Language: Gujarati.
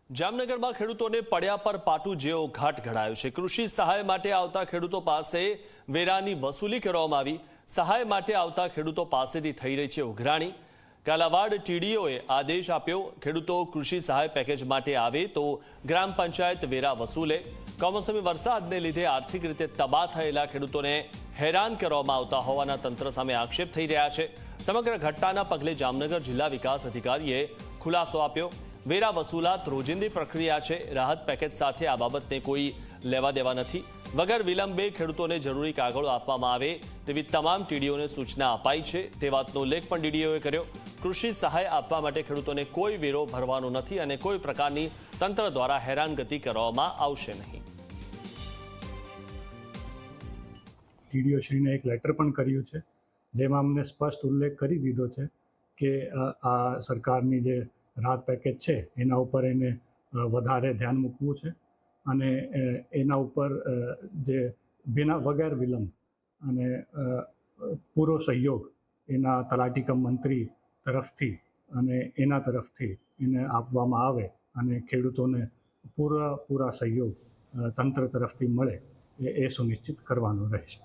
જામનગરમાં ખેડૂતોને પડ્યા પર પાટું જેવો ઘાટ ઘડાયો છે। કૃષિ સહાય માટે આવતા ખેડૂતો પાસે વેરાની વસૂલી કરવામાં આવી। સહાય માટે આવતા ખેડૂતો પાસેથી થઈ રહી છે ઉઘરાણી। કાલાવાડ ટીડીઓએ આદેશ આપ્યો, ખેડૂતો કૃષિ સહાય પેકેજ માટે આવે તો ગ્રામ પંચાયત વેરા વસૂલે। કમોસમી વરસાદને લીધે આર્થિક રીતે તબાહ થયેલા ખેડૂતોને હેરાન કરવામાં આવતા હોવાના તંત્ર સામે આક્ષેપ થઈ રહ્યા છે। સમગ્ર ઘટનાના પગલે જામનગર જિલ્લા વિકાસ અધિકારીએ ખુલાસો આપ્યો। વેરા વસૂલાત રોજિંદી પ્રક્રિયા છે। રાહત પેકેજ સાથે આ બાબતને કોઈ લેવા દેવા નથી। વગર વિલંબે ખેડૂતોને જરૂરી કાગળો આપવામાં આવે તેવી તમામ ટીડીઓને સૂચના અપાઈ છે। તે વાતનો ઉલ્લેખ પણ ડીડીઓએ કર્યો। કૃષિ સહાય આપવા માટે ખેડૂતોને કોઈ વેરો ભરવાનો નથી અને કોઈ પ્રકારની તંત્ર દ્વારા હેરાનગતિ કરવામાં આવશે નહીં। ટીડીઓ શ્રીને એક લેટર પણ કર્યું છે, જેમાં અમને સ્પષ્ટ ઉલ્લેખ કરી દીધો છે કે આ સરકારની જે રાહત પેકેજ છે એના ઉપર એને વધારે ધ્યાન મૂકવું છે અને એના ઉપર જે વગર વિલંબ અને પૂરો સહયોગ એના તલાટી કમ મંત્રી તરફથી અને એના તરફથી એને આપવામાં આવે અને ખેડૂતોને પૂરા સહયોગ તંત્ર તરફથી મળે એ સુનિશ્ચિત કરવાનું રહેશે।